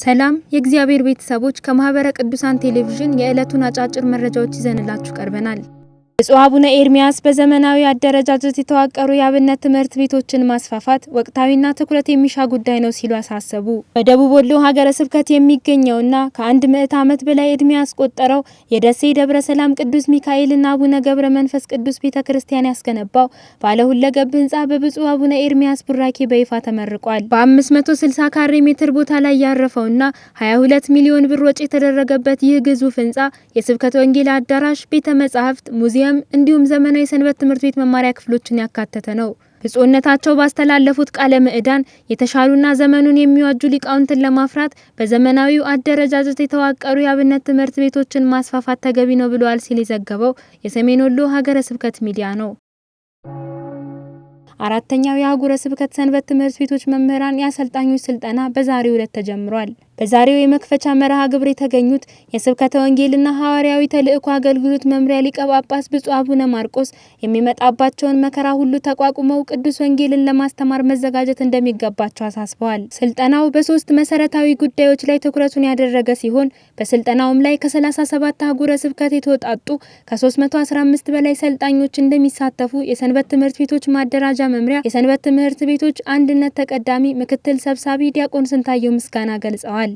ሰላም የእግዚአብሔር ቤተሰቦች ከማህበረ ቅዱሳን ቴሌቪዥን የዕለቱን አጫጭር መረጃዎች ይዘንላችሁ ቀርበናል። ብፁዕ አቡነ ኤርሚያስ በዘመናዊ አደረጃጀት የተዋቀሩ የአብነት ትምህርት ቤቶችን ማስፋፋት ወቅታዊና ትኩረት የሚሻ ጉዳይ ነው ሲሉ አሳሰቡ። በደቡብ ወሎ ሀገረ ስብከት የሚገኘውና ከአንድ ምዕተ ዓመት በላይ ዕድሜ ያስቆጠረው የደሴ ደብረ ሰላም ቅዱስ ሚካኤልና አቡነ ገብረ መንፈስ ቅዱስ ቤተክርስቲያን ያስገነባው ባለ ሁለገብ ህንጻ በብፁዕ አቡነ ኤርሚያስ ቡራኬ በይፋ ተመርቋል። በ560 ካሬ ሜትር ቦታ ላይ ያረፈውና 22 ሚሊዮን ብር ወጪ የተደረገበት ይህ ግዙፍ ህንጻ የስብከተ ወንጌል አዳራሽ፣ ቤተ መጻሕፍት፣ ሙዚየም እንዲሁም ዘመናዊ ሰንበት ትምህርት ቤት መማሪያ ክፍሎችን ያካተተ ነው። ብፁዕነታቸው ባስተላለፉት ቃለ ምዕዳን የተሻሉና ዘመኑን የሚዋጁ ሊቃውንትን ለማፍራት በዘመናዊው አደረጃጀት የተዋቀሩ የአብነት ትምህርት ቤቶችን ማስፋፋት ተገቢ ነው ብለዋል ሲል የዘገበው የሰሜን ወሎ ሀገረ ስብከት ሚዲያ ነው። አራተኛው የአህጉረ ስብከት ሰንበት ትምህርት ቤቶች መምህራን የአሰልጣኞች ስልጠና በዛሬው ዕለት ተጀምሯል። በዛሬው የመክፈቻ መርሃ ግብር የተገኙት የስብከተ ወንጌልና ሐዋርያዊ ተልእኮ አገልግሎት መምሪያ ሊቀ ጳጳስ ብፁዕ አቡነ ማርቆስ የሚመጣባቸውን መከራ ሁሉ ተቋቁመው ቅዱስ ወንጌልን ለማስተማር መዘጋጀት እንደሚገባቸው አሳስበዋል። ስልጠናው በ3 መሰረታዊ ጉዳዮች ላይ ትኩረቱን ያደረገ ሲሆን በስልጠናውም ላይ ከ37 አህጉረ ስብከት የተወጣጡ ከ315 በላይ ሰልጣኞች እንደሚሳተፉ የሰንበት ትምህርት ቤቶች ማደራጃ መምሪያ የሰንበት ትምህርት ቤቶች አንድነት ተቀዳሚ ምክትል ሰብሳቢ ዲያቆን ስንታየው ምስጋና ገልጸዋል።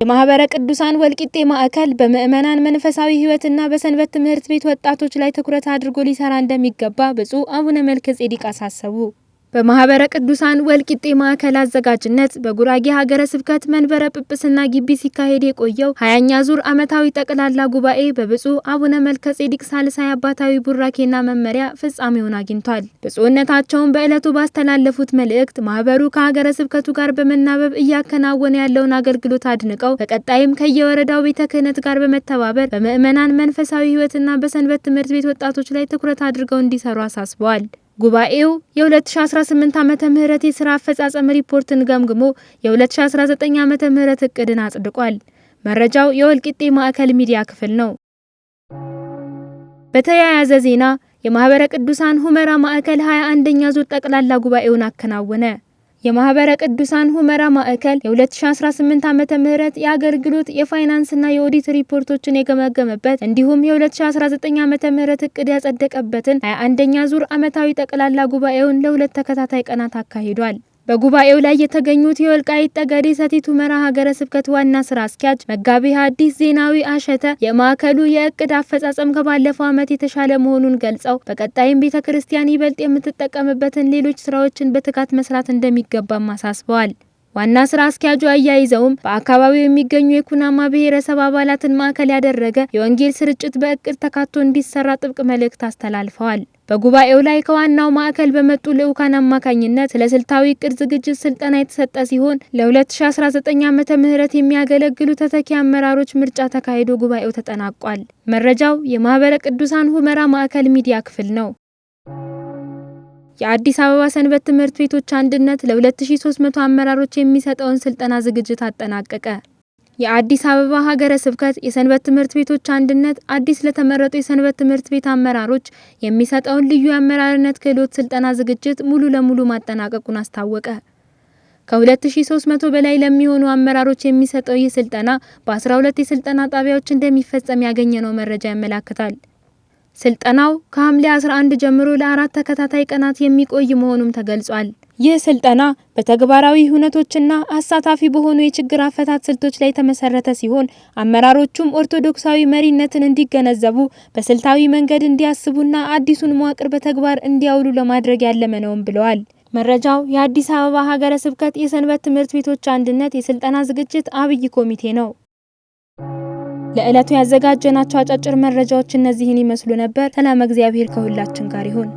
የማህበረ ቅዱሳን ወልቂጤ ማዕከል በምዕመናን መንፈሳዊ ሕይወትና በሰንበት ትምህርት ቤት ወጣቶች ላይ ትኩረት አድርጎ ሊሰራ እንደሚገባ ብፁዕ አቡነ መልከጼዴቅ አሳሰቡ። በማህበረ ቅዱሳን ወልቂጤ ማዕከል አዘጋጅነት በጉራጌ ሀገረ ስብከት መንበረ ጵጵስና ግቢ ሲካሄድ የቆየው 20ኛ ዙር ዓመታዊ ጠቅላላ ጉባኤ በብፁዕ አቡነ መልከጼዴቅ ሳልሳይ አባታዊ ቡራኬና መመሪያ ፍጻሜውን አግኝቷል። ብፁዕነታቸውን በዕለቱ ባስተላለፉት መልእክት ማህበሩ ከሀገረ ስብከቱ ጋር በመናበብ እያከናወነ ያለውን አገልግሎት አድንቀው በቀጣይም ከየወረዳው ቤተ ክህነት ጋር በመተባበር በምዕመናን መንፈሳዊ ሕይወትና በሰንበት ትምህርት ቤት ወጣቶች ላይ ትኩረት አድርገው እንዲሰሩ አሳስበዋል። ጉባኤው የ2018 ዓመተ ምህረት የሥራ አፈጻጸም ሪፖርትን ገምግሞ የ2019 ዓመተ ምህረት እቅድን አጽድቋል። መረጃው የወልቂጤ ማዕከል ሚዲያ ክፍል ነው። በተያያዘ ዜና የማህበረ ቅዱሳን ሁመራ ማዕከል 21ኛ ዙር ጠቅላላ ጉባኤውን አከናወነ። የማህበረ ቅዱሳን ሁመራ ማዕከል የ2018 ዓመተ ምህረት የአገልግሎት የፋይናንስና የኦዲት ሪፖርቶችን የገመገመበት እንዲሁም የ2019 ዓመተ ምህረት እቅድ ያጸደቀበትን 21ኛ ዙር ዓመታዊ ጠቅላላ ጉባኤውን ለ2 ተከታታይ ቀናት አካሂዷል። በጉባኤው ላይ የተገኙት የወልቃይት ጠገዴ ሰቲት ሁመራ ሀገረ ስብከት ዋና ስራ አስኪያጅ መጋቢ ሐዲስ ዜናዊ አሸተ የማዕከሉ የእቅድ አፈጻጸም ከባለፈው ዓመት የተሻለ መሆኑን ገልጸው በቀጣይም ቤተክርስቲያን ይበልጥ የምትጠቀምበትን ሌሎች ስራዎችን በትጋት መስራት እንደሚገባም አሳስበዋል። ዋና ስራ አስኪያጁ አያይዘውም በአካባቢው የሚገኙ የኩናማ ብሔረሰብ አባላትን ማዕከል ያደረገ የወንጌል ስርጭት በእቅድ ተካቶ እንዲሰራ ጥብቅ መልእክት አስተላልፈዋል። በጉባኤው ላይ ከዋናው ማዕከል በመጡ ልዑካን አማካኝነት ስለ ስልታዊ እቅድ ዝግጅት ስልጠና የተሰጠ ሲሆን ለ2019 ዓመተ ምህረት የሚያገለግሉ ተተኪ አመራሮች ምርጫ ተካሂዶ ጉባኤው ተጠናቋል። መረጃው የማህበረ ቅዱሳን ሁመራ ማዕከል ሚዲያ ክፍል ነው። የአዲስ አበባ ሰንበት ትምህርት ቤቶች አንድነት ለ2300 አመራሮች የሚሰጠውን ስልጠና ዝግጅት አጠናቀቀ። የአዲስ አበባ ሀገረ ስብከት የሰንበት ትምህርት ቤቶች አንድነት አዲስ ለተመረጡ የሰንበት ትምህርት ቤት አመራሮች የሚሰጠውን ልዩ የአመራርነት ክህሎት ስልጠና ዝግጅት ሙሉ ለሙሉ ማጠናቀቁን አስታወቀ። ከ2300 በላይ ለሚሆኑ አመራሮች የሚሰጠው ይህ ስልጠና በ12 የስልጠና ጣቢያዎች እንደሚፈጸም ያገኘነው መረጃ ያመለክታል። ስልጠናው ከሐምሌ 11 ጀምሮ ለ4 ተከታታይ ቀናት የሚቆይ መሆኑም ተገልጿል። ይህ ስልጠና በተግባራዊ ሁነቶችና አሳታፊ በሆኑ የችግር አፈታት ስልቶች ላይ የተመሰረተ ሲሆን አመራሮቹም ኦርቶዶክሳዊ መሪነትን እንዲገነዘቡ በስልታዊ መንገድ እንዲያስቡና አዲሱን መዋቅር በተግባር እንዲያውሉ ለማድረግ ያለመ ነውም ብለዋል። መረጃው የአዲስ አበባ ሀገረ ስብከት የሰንበት ትምህርት ቤቶች አንድነት የስልጠና ዝግጅት አብይ ኮሚቴ ነው። ለዕለቱ ያዘጋጀናቸው አጫጭር መረጃዎች እነዚህን ይመስሉ ነበር። ሰላም እግዚአብሔር ከሁላችን ጋር ይሁን።